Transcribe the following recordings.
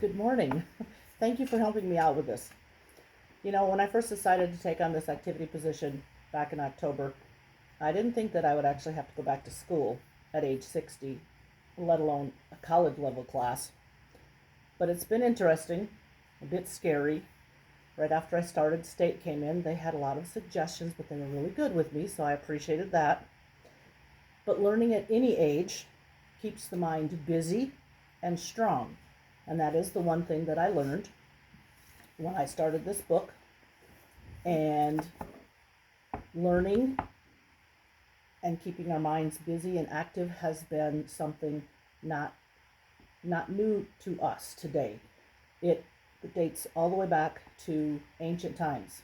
Good morning. Thank you for helping me out with this. When I first decided to take on this activity position back in October, I didn't think that I would actually have to go back to school at age 60, let alone a college level class. But it's been interesting, a bit scary. Right after I started, state came in. They had a lot of suggestions, but they were really good with me, so I appreciated that. But learning at any age keeps the mind busy and strong. And that is the one thing that I learned when I started this book. And learning and keeping our minds busy and active has been something not new to us today. It dates all the way back to ancient times.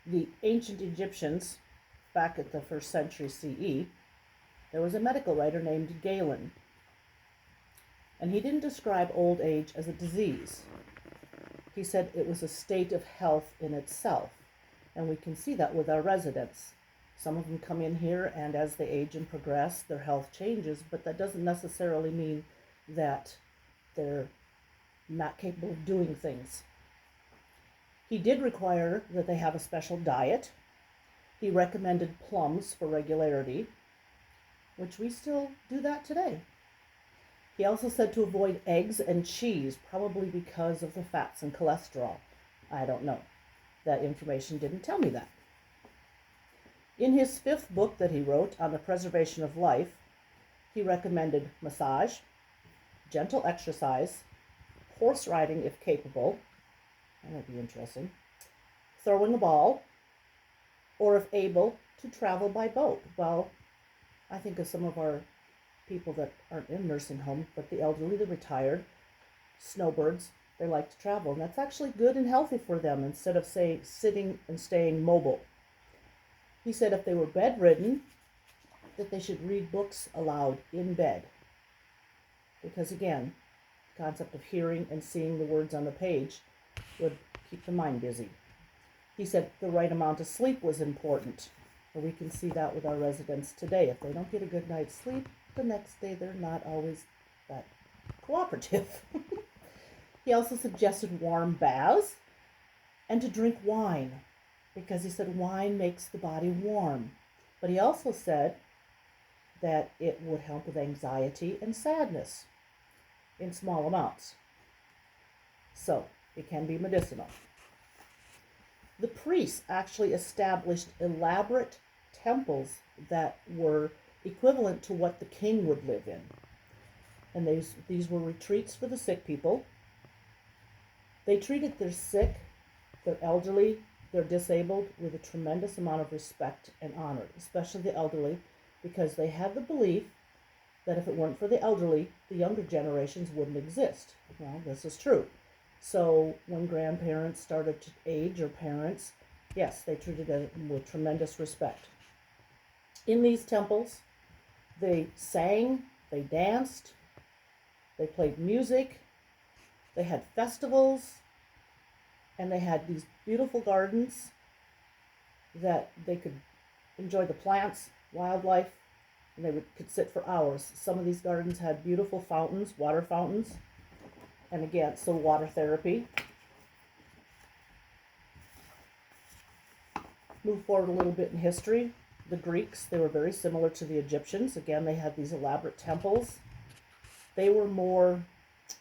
The ancient Egyptians, back at the 1st century CE, there was a medical writer named Galen. And he didn't describe old age as a disease. He said it was a state of health in itself. And we can see that with our residents. Some of them come in here, and as they age and progress, their health changes, but that doesn't necessarily mean that they're not capable of doing things. He did require that they have a special diet. He recommended plums for regularity, which we still do that today. He also said to avoid eggs and cheese, probably because of the fats and cholesterol. I don't know. That information didn't tell me that. In his 5th book that he wrote on the preservation of life, he recommended massage, gentle exercise, horse riding if capable, that might be interesting, throwing a ball, or if able, to travel by boat. Well, I think of some of our people that aren't in nursing homes, but the elderly, the retired, snowbirds, they like to travel, and that's actually good and healthy for them instead of, say, sitting and staying mobile. He said if they were bedridden, that they should read books aloud in bed. Because again, the concept of hearing and seeing the words on the page would keep the mind busy. He said the right amount of sleep was important. And we can see that with our residents today. If they don't get a good night's sleep, the next day they're not always that cooperative. He also suggested warm baths and to drink wine, because he said wine makes the body warm. But he also said that it would help with anxiety and sadness in small amounts. So it can be medicinal. The priests actually established elaborate temples that were equivalent to what the king would live in. And these were retreats for the sick people. They treated their sick, their elderly, their disabled with a tremendous amount of respect and honor, especially the elderly, because they had the belief that if it weren't for the elderly, the younger generations wouldn't exist. Well, this is true. So when grandparents started to age, or parents, yes, they treated them with tremendous respect. In these temples, they sang, they danced, they played music, they had festivals, and they had these beautiful gardens that they could enjoy the plants, wildlife, and they could sit for hours. Some of these gardens had beautiful fountains, water fountains, and again, so water therapy. Move forward a little bit in history. The Greeks, they were very similar to the Egyptians. Again, they had these elaborate temples. They were more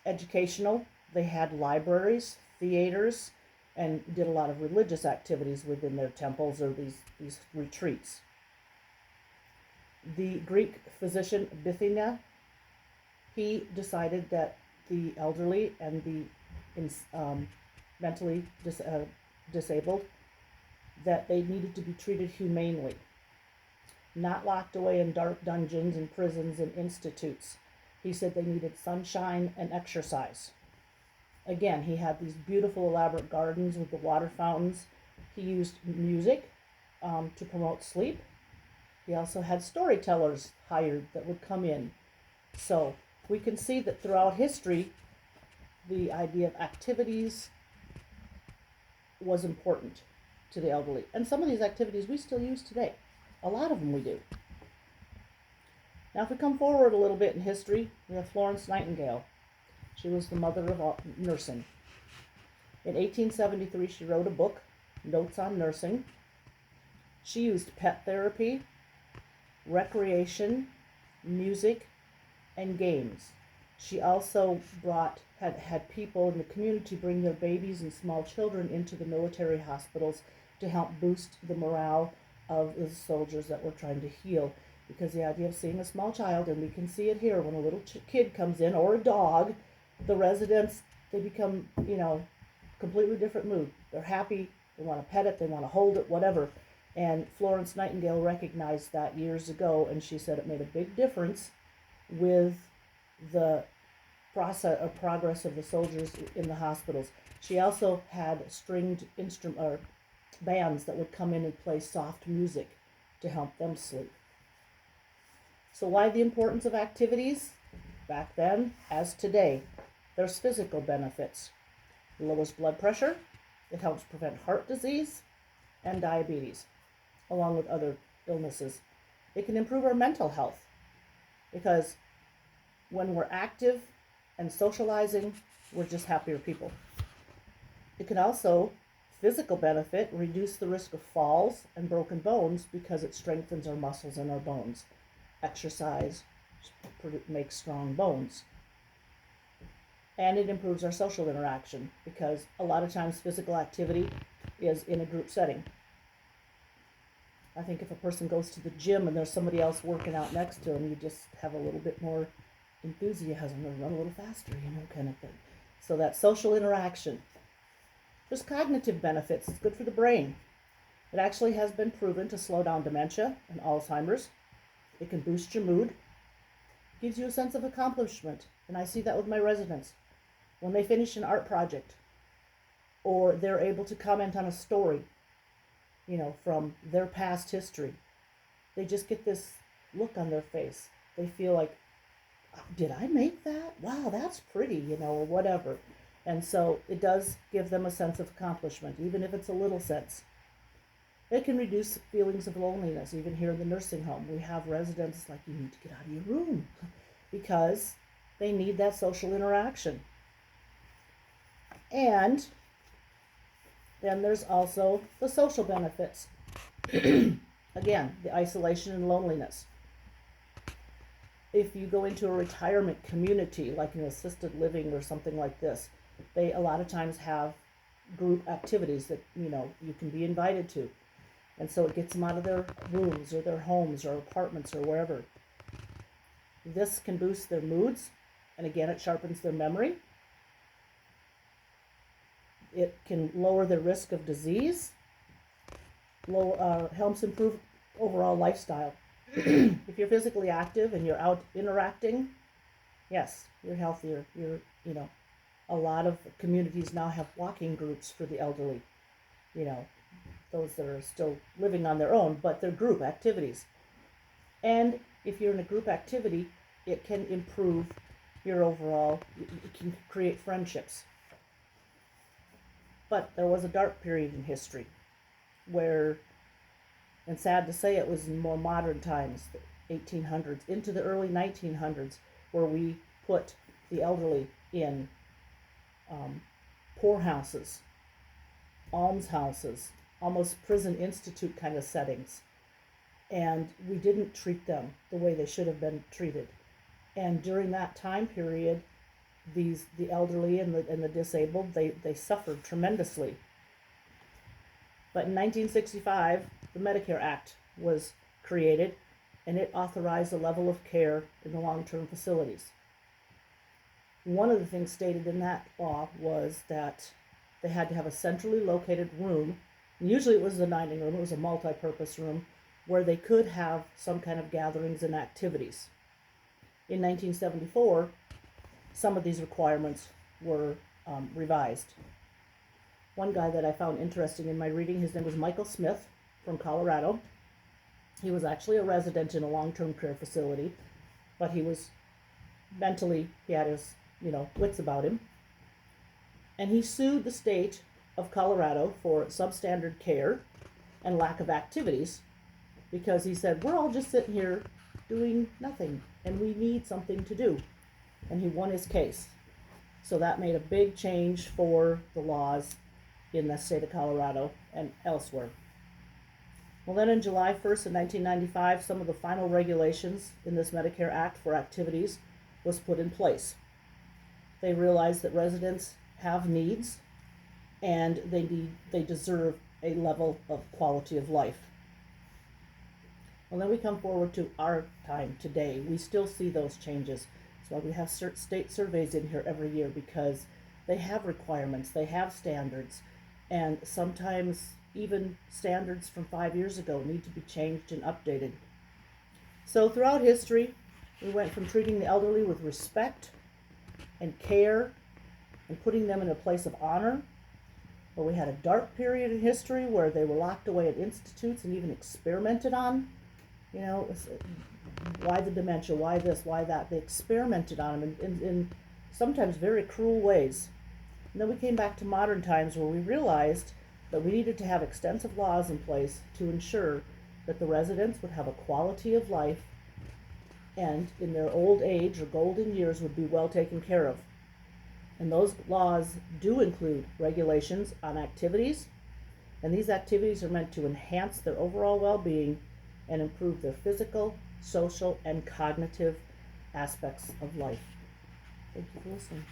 educational. They had libraries, theaters, and did a lot of religious activities within their temples or these retreats. The Greek physician Bithynia, he decided that the elderly and the mentally disabled, that they needed to be treated humanely, not locked away in dark dungeons and prisons and institutes. He said they needed sunshine and exercise. Again, he had these beautiful elaborate gardens with the water fountains. He used music to promote sleep. He also had storytellers hired that would come in. So we can see that throughout history, the idea of activities was important to the elderly. And some of these activities we still use today. A lot of them we do. Now if we come forward a little bit in history, we have Florence Nightingale. She was the mother of nursing. In 1873, she wrote a book, Notes on Nursing. She used pet therapy, recreation, music, and games. She also had people in the community bring their babies and small children into the military hospitals to help boost the morale of the soldiers that were trying to heal. Because the idea of seeing a small child, and we can see it here when a little kid comes in, or a dog, the residents, they become, completely different mood. They're happy, they want to pet it, they want to hold it, whatever. And Florence Nightingale recognized that years ago, and she said it made a big difference with the progress of the soldiers in the hospitals. She also had stringed bands that would come in and play soft music to help them sleep. So why the importance of activities? Back then, as today, there's physical benefits. It lowers blood pressure, it helps prevent heart disease and diabetes, along with other illnesses. It can improve our mental health, because when we're active and socializing, we're just happier people. It can also, physical benefit, reduce the risk of falls and broken bones because it strengthens our muscles and our bones. Exercise makes strong bones. And it improves our social interaction, because a lot of times physical activity is in a group setting. I think if a person goes to the gym and there's somebody else working out next to them, you just have a little bit more enthusiasm and run a little faster, kind of thing. So that social interaction. There's cognitive benefits. It's good for the brain. It actually has been proven to slow down dementia and Alzheimer's. It can boost your mood. It gives you a sense of accomplishment. And I see that with my residents. When they finish an art project, or they're able to comment on a story, from their past history, they just get this look on their face. They feel like, did I make that? Wow, that's pretty, or whatever. And so it does give them a sense of accomplishment, even if it's a little sense. It can reduce feelings of loneliness. Even here in the nursing home, we have residents like, you need to get out of your room, because they need that social interaction. And then there's also the social benefits. Again, the isolation and loneliness. If you go into a retirement community, like an assisted living or something like this, they a lot of times have group activities that, you can be invited to. And so it gets them out of their rooms or their homes or apartments or wherever. This can boost their moods, and again, it sharpens their memory. It can lower the risk of disease, helps improve overall lifestyle. If you're physically active and you're out interacting, yes, you're healthier. A lot of communities now have walking groups for the elderly, those that are still living on their own, but they're group activities. And if you're in a group activity, it can improve your overall, it can create friendships. But there was a dark period in history where, and sad to say, it was in more modern times, the 1800s into the early 1900s, where we put the elderly in poorhouses, almshouses, almost prison institute kind of settings. And we didn't treat them the way they should have been treated. And during that time period, the elderly and the disabled, they suffered tremendously. But in 1965, the Medicare Act was created, and it authorized a level of care in the long-term facilities. One of the things stated in that law was that they had to have a centrally located room, and usually it was a dining room, it was a multi-purpose room, where they could have some kind of gatherings and activities. In 1974, some of these requirements were revised. One guy that I found interesting in my reading, his name was Michael Smith from Colorado. He was actually a resident in a long-term care facility, but he was mentally, he had his, wits about him. And he sued the state of Colorado for substandard care and lack of activities, because he said, we're all just sitting here doing nothing, and we need something to do. And he won his case. So that made a big change for the laws in the state of Colorado and elsewhere. Well, then in July 1st of 1995, some of the final regulations in this Medicare Act for activities was put in place. They realized that residents have needs and they deserve a level of quality of life. Well, then we come forward to our time today. We still see those changes. So we have state surveys in here every year because they have requirements, they have standards, and sometimes even standards from 5 years ago need to be changed and updated. So throughout history, we went from treating the elderly with respect and care and putting them in a place of honor, where we had a dark period in history where they were locked away at institutes and even experimented on. You know, why the dementia, why this, why that. They experimented on them in sometimes very cruel ways. And then we came back to modern times where we realized that we needed to have extensive laws in place to ensure that the residents would have a quality of life and in their old age or golden years would be well taken care of. And those laws do include regulations on activities, and these activities are meant to enhance their overall well-being and improve their physical, social, and cognitive aspects of life. Thank you for listening.